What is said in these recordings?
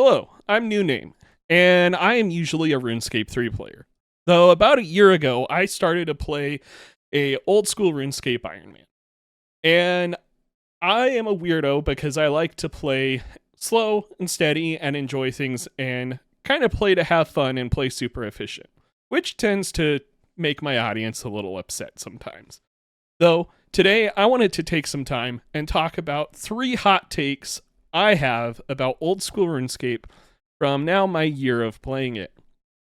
Hello, I'm New Name, and I am usually a RuneScape 3 player. Though about a year ago, I started to play a old school RuneScape Iron Man. And I am a weirdo because I like to play slow and steady and enjoy things and kind of play to have fun and play super efficient, which tends to make my audience a little upset sometimes. Though, today I wanted to take some time and talk about 3 hot takes I have about old school RuneScape from now my year of playing it.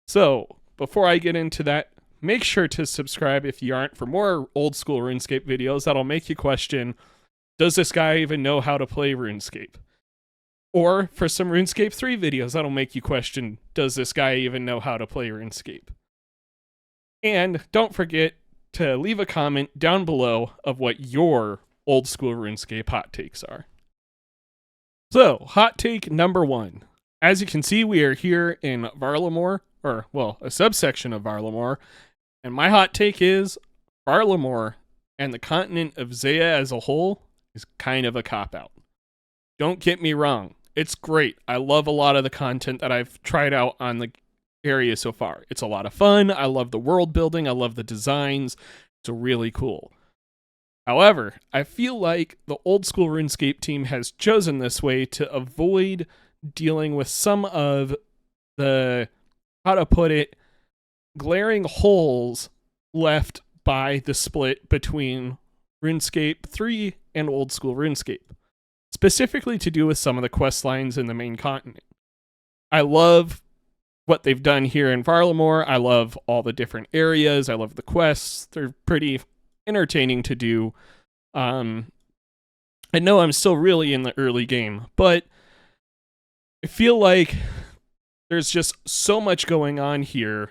So, before I get into that, make sure to subscribe if you aren't for more old school RuneScape videos that'll make you question, does this guy even know how to play RuneScape? Or for some RuneScape 3 videos that'll make you question, does this guy even know how to play RuneScape? And don't forget to leave a comment down below of what your old school RuneScape hot takes are. So, hot take number 1. As you can see, we are here in Varlamore, or, well, a subsection of Varlamore, and my hot take is Varlamore and the continent of Zeah as a whole is kind of a cop-out. Don't get me wrong, it's great. I love a lot of the content that I've tried out on the area so far. It's a lot of fun, I love the world building, I love the designs, it's really cool. However, I feel like the old school RuneScape team has chosen this way to avoid dealing with some of the, how to put it, glaring holes left by the split between RuneScape 3 and old school RuneScape, specifically to do with some of the quest lines in the main continent. I love what they've done here in Varlamore. I love all the different areas. I love the quests. They're pretty entertaining to do. I know I'm still really in the early game, but I feel like there's just so much going on here,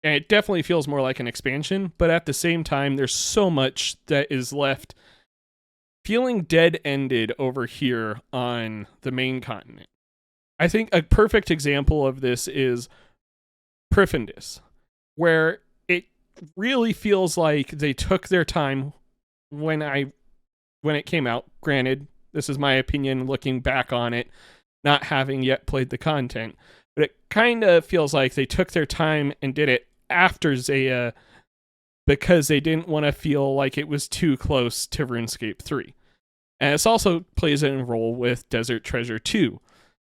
and it definitely feels more like an expansion, but at the same time, there's so much that is left feeling dead-ended over here on the main continent. I think a perfect example of this is Prifindis, where it really feels like they took their time when it came out. Granted, this is my opinion looking back on it, not having yet played the content, but it kind of feels like they took their time and did it after Zeah because they didn't want to feel like it was too close to RuneScape 3. And this also plays a role with Desert Treasure 2.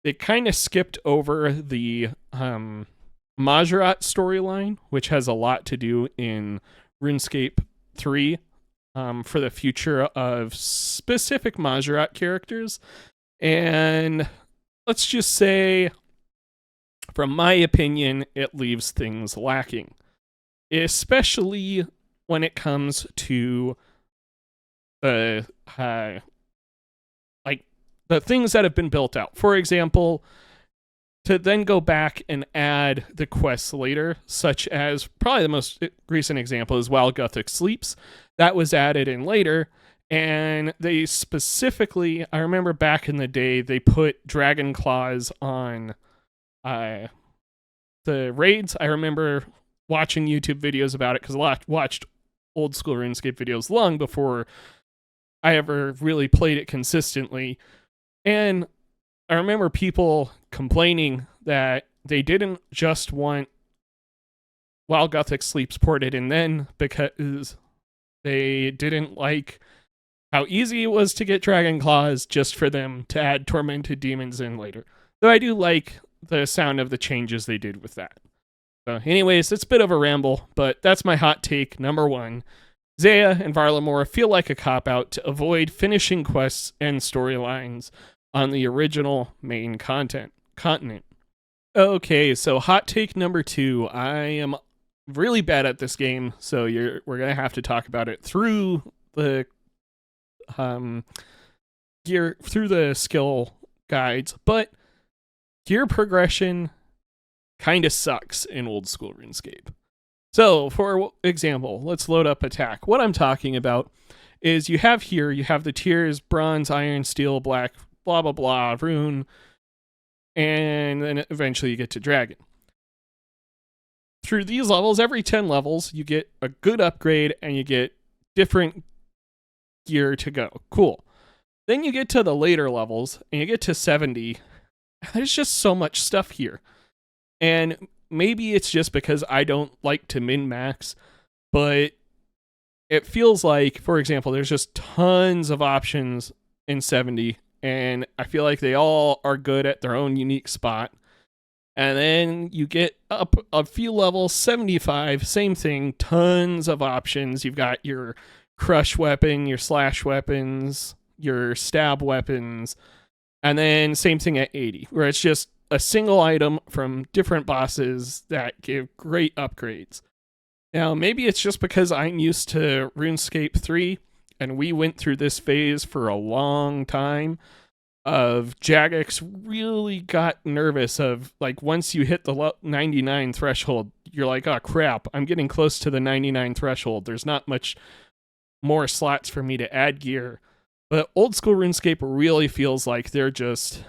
They kind of skipped over the Majorat storyline, which has a lot to do in RuneScape 3 for the future of specific Majorat characters. And let's just say, from my opinion, it leaves things lacking, especially when it comes to the things that have been built out. For example, to then go back and add the quests later, such as probably the most recent example is While Gothic Sleeps. That was added in later, and they specifically, I remember back in the day, they put Dragon Claws on the raids. I remember watching YouTube videos about it because I watched old school RuneScape videos long before I ever really played it consistently. And I remember people complaining that they didn't just want While Gothic Sleeps ported in then because they didn't like how easy it was to get Dragon Claws just for them to add Tormented Demons in later. Though I do like the sound of the changes they did with that. So anyways, it's a bit of a ramble, but that's my hot take number 1. Zeah and Varlamore feel like a cop-out to avoid finishing quests and storylines on the original main continent. Okay, so hot take number 2. I am really bad at this game, so we're gonna have to talk about it through the through the skill guides, but gear progression kind of sucks in old school RuneScape. So, for example, let's load up attack. What I'm talking about is you have the tiers bronze, iron, steel, black, blah, blah, blah, rune, and then eventually you get to dragon. Through these levels, every 10 levels, you get a good upgrade and you get different gear to go. Cool. Then you get to the later levels and you get to 70 there's just so much stuff here. And maybe it's just because I don't like to min max, but it feels like, for example, there's just tons of options in 70, and I feel like they all are good at their own unique spot. And then you get up a few levels, 75, same thing, tons of options. You've got your crush weapon, your slash weapons, your stab weapons, and then same thing at 80, where it's just a single item from different bosses that give great upgrades. Now, maybe it's just because I'm used to RuneScape 3 and we went through this phase for a long time of Jagex really got nervous of like once you hit the 99 threshold, you're like, oh crap, I'm getting close to the 99 threshold. There's not much more slots for me to add gear. But old school RuneScape really feels like they're just,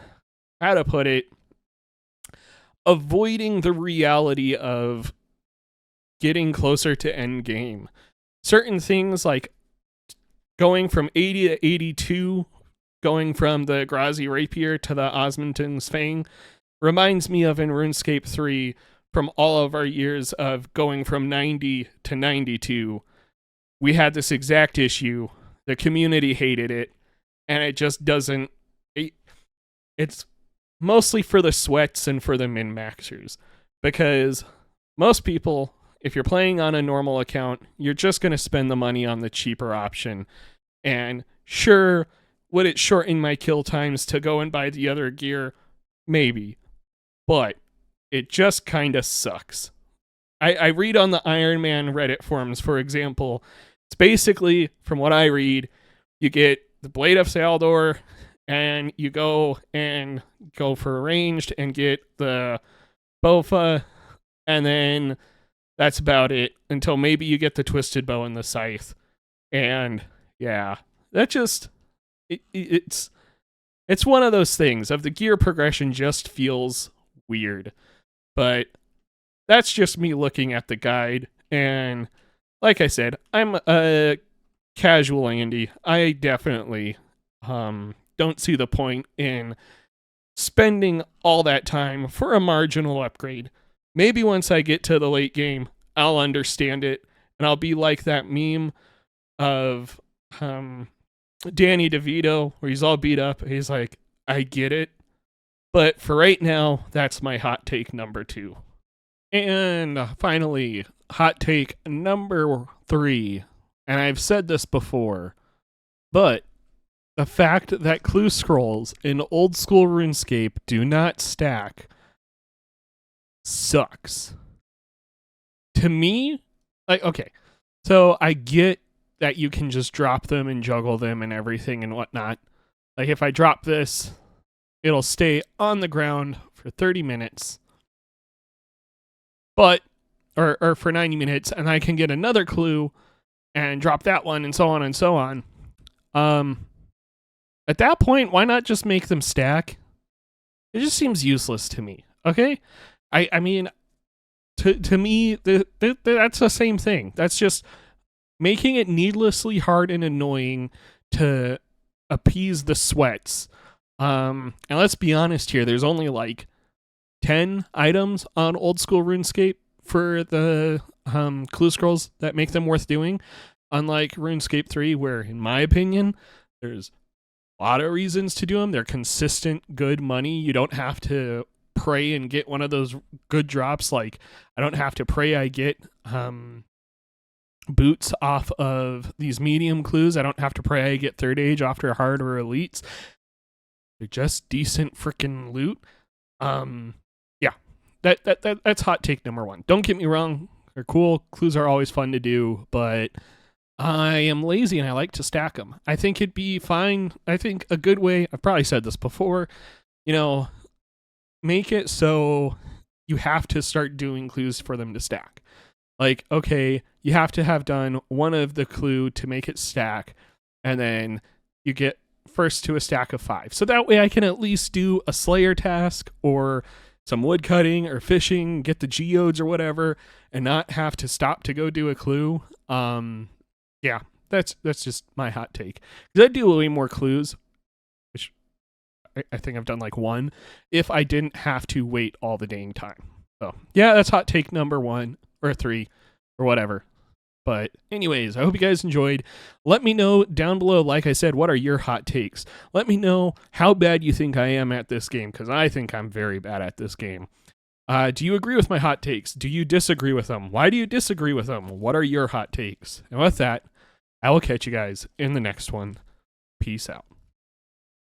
how to put it, avoiding the reality of getting closer to end game. Certain things like going from 80 to 82, going from the Grazi Rapier to the Osmondon's Fang, reminds me of in RuneScape 3 from all of our years of going from 90 to 92. We had this exact issue. The community hated it, and it just doesn't... It's mostly for the sweats and for the min-maxers, because most people, if you're playing on a normal account, you're just going to spend the money on the cheaper option. And sure, would it shorten my kill times to go and buy the other gear? Maybe. But it just kind of sucks. I read on the Iron Man Reddit forums, for example, it's basically, from what I read, you get the Blade of Saldor, and you go for ranged and get the Bofa, and then that's about it until maybe you get the Twisted Bow and the Scythe. And yeah, that just it's one of those things of the gear progression just feels weird. But that's just me looking at the guide, and like I said, I'm a casual Andy. I definitely don't see the point in spending all that time for a marginal upgrade. Maybe once I get to the late game, I'll understand it, and I'll be like that meme of Danny DeVito, where he's all beat up. He's like, I get it. But for right now, that's my hot take number 2. And finally, hot take number 3. And I've said this before, but the fact that clue scrolls in old school RuneScape do not stack sucks. To me, like, okay, so I get that you can just drop them and juggle them and everything and whatnot. Like, if I drop this, it'll stay on the ground for 30 minutes. But, or for 90 minutes, and I can get another clue and drop that one, and so on and so on. At that point, why not just make them stack? It just seems useless to me. Okay, I mean, to me, that's the same thing. That's just making it needlessly hard and annoying to appease the sweats. And let's be honest here. There's only like 10 items on old school RuneScape for the clue scrolls that make them worth doing. Unlike RuneScape 3, where, in my opinion, there's a lot of reasons to do them. They're consistent, good money. You don't have to pray and get one of those good drops. Like, I don't have to pray I get boots off of these medium clues. I don't have to pray I get third age after hard or elites. They're just decent freaking loot. Yeah, that's hot take number 1. Don't get me wrong. They're cool. Clues are always fun to do, but I am lazy and I like to stack them. I think it'd be fine. I think a good way, I've probably said this before, make it so you have to start doing clues for them to stack. Like, okay, you have to have done one of the clue to make it stack, and then you get first to a stack of 5. So that way I can at least do a Slayer task or some wood cutting or fishing, get the geodes or whatever, and not have to stop to go do a clue. Yeah, that's just my hot take. Because I do way more clues, which I think I've done like one if I didn't have to wait all the dang time. So yeah, that's hot take number 1 or 3 or whatever. But anyways, I hope you guys enjoyed. Let me know down below, like I said, what are your hot takes? Let me know how bad you think I am at this game, because I think I'm very bad at this game. Do you agree with my hot takes? Do you disagree with them? Why do you disagree with them? What are your hot takes? And with that, I will catch you guys in the next one. Peace out.